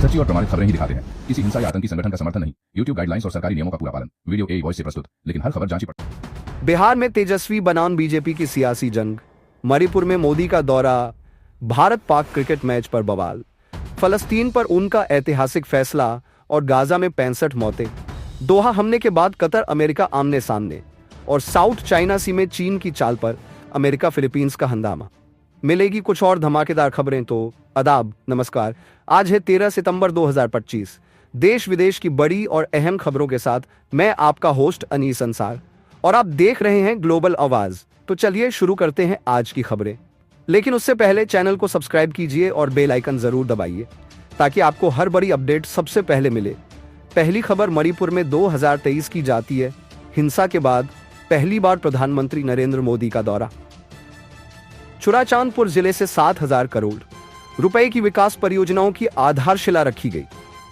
सच्ची और प्रमाणित खबरें ही दिखाते हैं, किसी हिंसा या आतंकी संगठन का समर्थन नहीं। यूट्यूब गाइडलाइंस और सरकारी नियमों का पूरा पालन। वीडियो ए वॉइस से प्रस्तुत, लेकिन हर खबर जांची पड़ताल। बिहार में तेजस्वी बनाम बीजेपी की सियासी जंग, मणिपुर में मोदी का दौरा, भारत पाक क्रिकेट मैच पर बवाल, फलस्तीन पर उनका ऐतिहासिक फैसला और गाजा में 65 मौतें, दोहा हमले के बाद कतर अमेरिका आमने सामने, और साउथ चाइना सी में चीन की चाल पर अमेरिका फिलीपींस का हंगामा। मिलेगी कुछ और धमाकेदार खबरें तो आदाब, नमस्कार। आज है 13 सितंबर 2025। देश विदेश की बड़ी और अहम खबरों के साथ मैं आपका होस्ट अनीस अंसार, और आप देख रहे हैं ग्लोबल आवाज। तो चलिए शुरू करते हैं आज की खबरें, लेकिन उससे पहले चैनल को सब्सक्राइब कीजिए और बेल आइकन जरूर दबाइए ताकि आपको हर बड़ी अपडेट सबसे पहले मिले। पहली खबर मणिपुर में 2023 की जाती है। हिंसा के बाद पहली बार प्रधानमंत्री नरेंद्र मोदी का दौरा। चुराचांदपुर जिले से 7,000 करोड़ रुपए की विकास परियोजनाओं की आधारशिला रखी गई।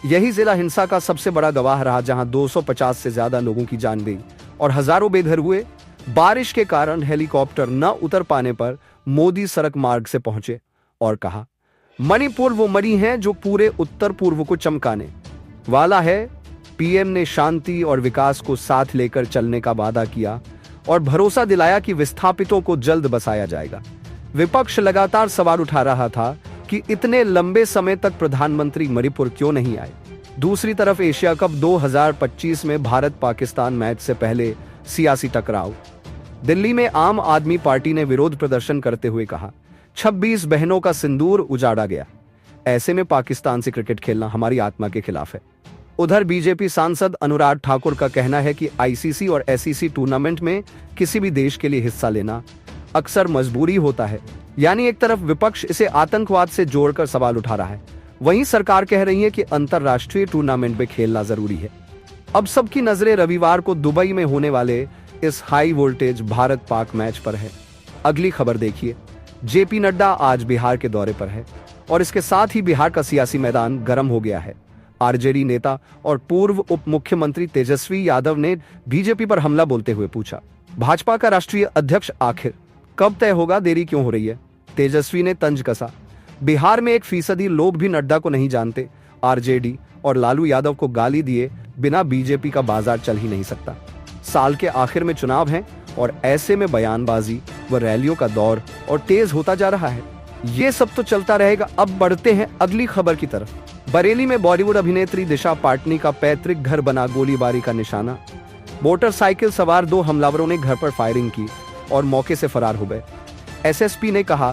यही जिला हिंसा का सबसे बड़ा गवाह रहा, जहां 250 से ज्यादा लोगों की जान गई और हजारों बेघर हुए। बारिश के कारण हेलीकॉप्टर न उतर पाने पर मोदी सड़क मार्ग से पहुंचे और कहा, मणिपुर वो मणि है जो पूरे उत्तर पूर्व को चमकाने वाला है। पीएम ने शांति और विकास को साथ लेकर चलने का वादा किया और भरोसा दिलाया कि विस्थापितों को जल्द बसाया जाएगा। विपक्ष लगातार सवाल उठा रहा था कि इतने लंबे समय तक प्रधानमंत्री मणिपुर क्यों नहीं आए। दूसरी तरफ एशिया कप 2025 में भारत पाकिस्तान मैच से पहले सियासी टकराव। दिल्ली में आम आदमी पार्टी ने विरोध प्रदर्शन करते हुए कहा, 26 बहनों का सिंदूर उजाड़ा गया। ऐसे में पाकिस्तान से क्रिकेट खेलना हमारी आत्मा के खिलाफ है। उधर बीजेपी सांसद अनुराग ठाकुर का कहना है कि आईसीसी और एसईसी टूर्नामेंट में किसी भी देश के लिए हिस्सा लेना अक्सर मजबूरी होता है। यानी एक तरफ विपक्ष इसे आतंकवाद से जोड़कर सवाल उठा रहा है, वहीं सरकार कह रही है कि अंतर्राष्ट्रीय टूर्नामेंट में खेलना जरूरी है। अब सबकी नजरें रविवार को दुबई में होने वाले इस high voltage Bharat Pak match पर है। अगली खबर देखिए। जेपी नड्डा आज बिहार के दौरे पर है और इसके साथ ही बिहार का सियासी मैदान गर्म हो गया है। आरजेडी नेता और पूर्व उप मुख्यमंत्री तेजस्वी यादव ने बीजेपी पर हमला बोलते हुए पूछा, भाजपा का राष्ट्रीय अध्यक्ष आखिर कब तय होगा, देरी क्यों हो रही है। तेजस्वी ने तंज कसा, बिहार में 1% लोग भी नड्डा को नहीं जानते। आरजेडी और लालू यादव को गाली दिए बिना बीजेपी का बाजार चल ही नहीं सकता। साल के आखिर में चुनाव हैं और ऐसे में बयानबाजी व रैलियों का दौर और तेज होता जा रहा है। ये सब तो चलता रहेगा। अब बढ़ते हैं अगली खबर की तरफ। बरेली में बॉलीवुड अभिनेत्री दिशा पाटनी का पैतृक घर बना गोलीबारी का निशाना। मोटरसाइकिल सवार 2 हमलावरों ने घर पर फायरिंग की और मौके से फरार हो गए। एसएसपी ने कहा,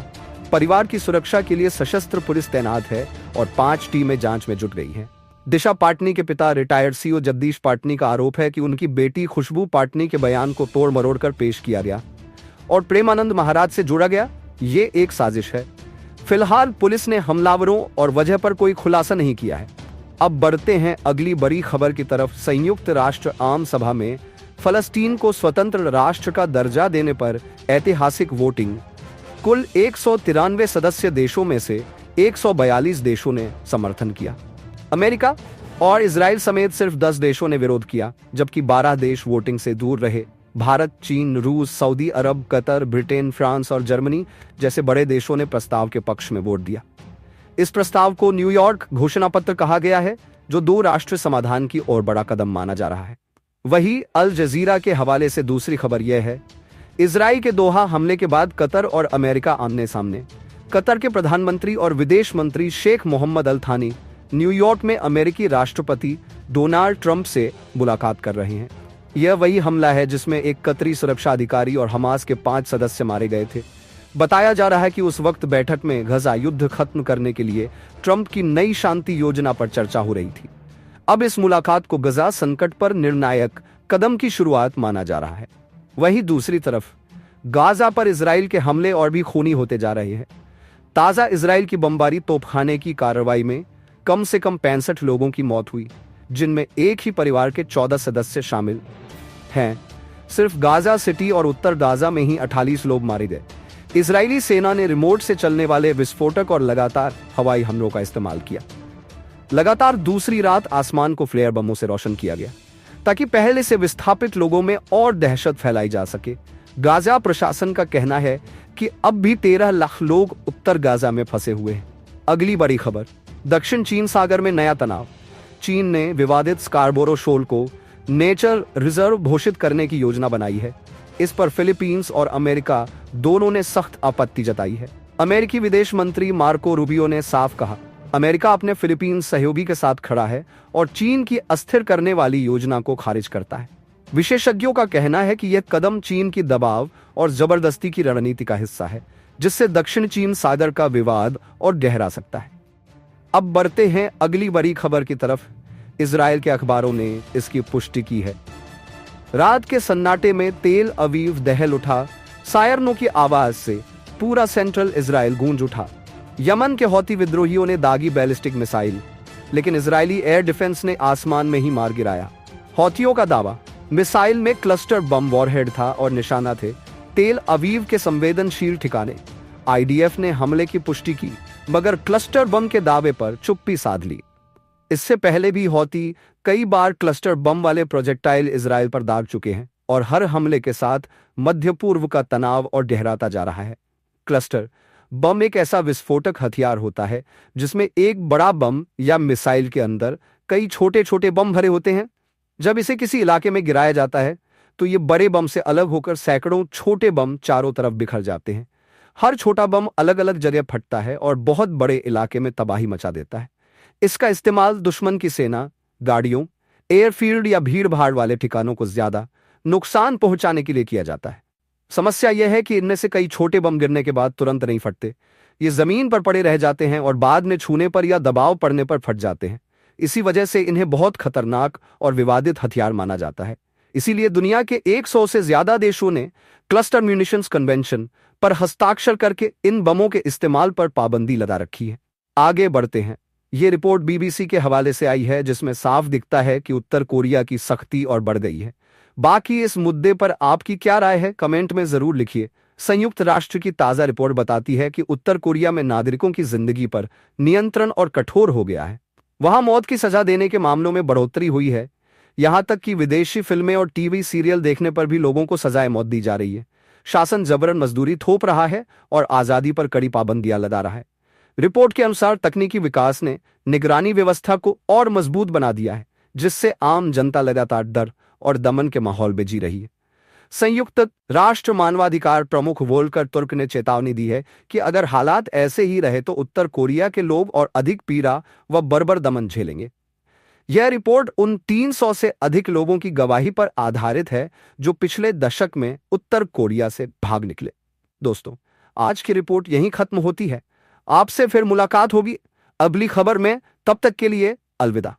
परिवार की सुरक्षा के लिए सशस्त्र पुलिस तैनात है और 5 टीमें जांच में जुट गई हैं। दिशा पाटनी के पिता रिटायर्ड सीओ जगदीश पाटनी का आरोप है कि उनकी बेटी खुशबू पाटनी के बयान को तोड़ मरोड़ कर पेश किया गया और प्रेमानंद महाराज से जोड़ा गया। ये एक साजिश है। फिलहाल पुलिस ने हमलावरों और वजह पर कोई खुलासा नहीं किया है। अब बढ़ते हैं अगली बड़ी खबर की तरफ। संयुक्त राष्ट्र आम सभा में फलस्तीन को स्वतंत्र राष्ट्र का दर्जा देने पर ऐतिहासिक वोटिंग। कुल 193 सदस्य देशों में से 142 देशों ने समर्थन किया। अमेरिका और इजराइल समेत सिर्फ 10 देशों ने विरोध किया, जबकि 12 देश वोटिंग से दूर रहे। भारत, चीन, रूस, सऊदी अरब, कतर, ब्रिटेन, फ्रांस और जर्मनी जैसे बड़े देशों ने प्रस्ताव के पक्ष में वोट दिया। इस प्रस्ताव को न्यूयॉर्क घोषणा पत्र कहा गया है, जो 2 राष्ट्र समाधान की ओर बड़ा कदम माना जा रहा है। वही अल जजीरा के हवाले से दूसरी खबर यह है, इजराइल के दोहा हमले के बाद कतर और अमेरिका आमने सामने। कतर के प्रधानमंत्री और विदेश मंत्री शेख मोहम्मद अल थानी न्यूयॉर्क में अमेरिकी राष्ट्रपति डोनाल्ड ट्रंप से मुलाकात कर रहे हैं। यह वही हमला है जिसमें एक कतरी सुरक्षा अधिकारी और हमास के 5 सदस्य मारे गए थे। बताया जा रहा है कि उस वक्त बैठक में गजा युद्ध खत्म करने के लिए ट्रंप की नई शांति योजना पर चर्चा हो रही थी। अब इस मुलाकात को गजा संकट पर निर्णायक कदम की शुरुआत माना जा रहा है। वहीं दूसरी तरफ गाजा पर इजराइल के हमले और भी खूनी होते जा रहे हैं। ताजा इजराइल की बमबारी तोपखाने की कार्रवाई में कम से कम 65 लोगों की मौत हुई, जिनमें एक ही परिवार के 14 सदस्य शामिल हैं। सिर्फ गाजा सिटी और उत्तर गाजा में ही 48 लोग मारे गए। इजरायली सेना ने रिमोट से चलने वाले विस्फोटक और लगातार हवाई हमलों का इस्तेमाल किया। लगातार दूसरी रात आसमान को फ्लेयर बमों से रोशन किया गया ताकि पहले से विस्थापित लोगों में और दहशत फैलाई जा सके। गाजा प्रशासन का कहना है कि अब भी 13 लाख लोग उत्तर गाजा में फंसे हुए हैं। अगली बड़ी खबर, दक्षिण चीन सागर में नया तनाव। चीन ने विवादित स्कार्बोरो शोल को नेचर रिजर्व घोषित करने की योजना बनाई है। इस पर फिलीपींस और अमेरिका दोनों ने सख्त आपत्ति जताई है। अमेरिकी विदेश मंत्री मार्को रूबियो ने साफ कहा, अमेरिका अपने फिलीपींस सहयोगी के साथ खड़ा है और चीन की अस्थिर करने वाली योजना को खारिज करता है। विशेषज्ञों का कहना है कि यह कदम चीन की दबाव और जबरदस्ती की रणनीति का हिस्सा है, जिससे दक्षिण चीन सागर का विवाद और गहरा सकता है। अब बढ़ते हैं अगली बड़ी खबर की तरफ। इजराइल के अखबारों ने इसकी पुष्टि की है। रात के सन्नाटे में तेल अवीव दहल उठा, सायरनों की आवाज से पूरा सेंट्रल इजराइल गूंज उठा। यमन के हौती विद्रोहियों ने दागी बैलिस्टिक मिसाइल, लेकिन इजरायली एयर डिफेंस ने आसमान में ही मार गिराया। हौतियों का दावा, मिसाइल में क्लस्टर बम वॉरहेड था और निशाना थे तेल अवीव के संवेदनशील ठिकाने। आईडीएफ ने हमले की पुष्टि की, मगर क्लस्टर बम के दावे पर चुप्पी साध ली। इससे पहले भी हौती कई बार क्लस्टर बम वाले प्रोजेक्टाइल इजराइल पर दाग चुके हैं और हर हमले के साथ मध्य पूर्व का तनाव और गहराता जा रहा है। क्लस्टर बम एक ऐसा विस्फोटक हथियार होता है जिसमें एक बड़ा बम या मिसाइल के अंदर कई छोटे छोटे बम भरे होते हैं। जब इसे किसी इलाके में गिराया जाता है तो ये बड़े बम से अलग होकर सैकड़ों छोटे बम चारों तरफ बिखर जाते हैं। हर छोटा बम अलग अलग जगह फटता है और बहुत बड़े इलाके में तबाही मचा देता है। इसका इस्तेमाल दुश्मन की सेना, गाड़ियों, एयरफील्ड या भीड़ भाड़ वाले ठिकानों को ज्यादा नुकसान पहुंचाने के लिए किया जाता है। समस्या यह है कि इनमें से कई छोटे बम गिरने के बाद तुरंत नहीं फटते। ये जमीन पर पड़े रह जाते हैं और बाद में छूने पर या दबाव पड़ने पर फट जाते हैं। इसी वजह से इन्हें बहुत खतरनाक और विवादित हथियार माना जाता है। इसीलिए दुनिया के 100 से ज्यादा देशों ने क्लस्टर म्यूनिशंस कन्वेंशन पर हस्ताक्षर करके इन बमों के इस्तेमाल पर पाबंदी लगा रखी है। आगे बढ़ते हैं। ये रिपोर्ट बीबीसी के हवाले से आई है, जिसमें साफ दिखता है कि उत्तर कोरिया की सख्ती और बढ़ गई है। बाकी इस मुद्दे पर आपकी क्या राय है, कमेंट में जरूर लिखिए। संयुक्त राष्ट्र की ताजा रिपोर्ट बताती है कि उत्तर कोरिया में नागरिकों की जिंदगी पर नियंत्रण और कठोर हो गया है। वहां मौत की सजा देने के मामलों में बढ़ोतरी हुई है। यहां तक कि विदेशी फिल्में और टीवी सीरियल देखने पर भी लोगों को सजाए मौत दी जा रही है। शासन जबरन मजदूरी थोप रहा है और आजादी पर कड़ी पाबंदियां लगा रहा है। रिपोर्ट के अनुसार तकनीकी विकास ने निगरानी व्यवस्था को और मजबूत बना दिया है, जिससे आम जनता लगातार डर और दमन के माहौल में जी रही है। संयुक्त राष्ट्र मानवाधिकार प्रमुख वोल्कर तुर्क ने चेतावनी दी है कि अगर हालात ऐसे ही रहे तो उत्तर कोरिया के लोग और अधिक पीड़ा व बर्बर दमन झेलेंगे। यह रिपोर्ट उन 300 से अधिक लोगों की गवाही पर आधारित है जो पिछले दशक में उत्तर कोरिया से भाग निकले। दोस्तों, आज की रिपोर्ट यहीं खत्म होती है। आपसे फिर मुलाकात होगी अगली खबर में। तब तक के लिए अलविदा।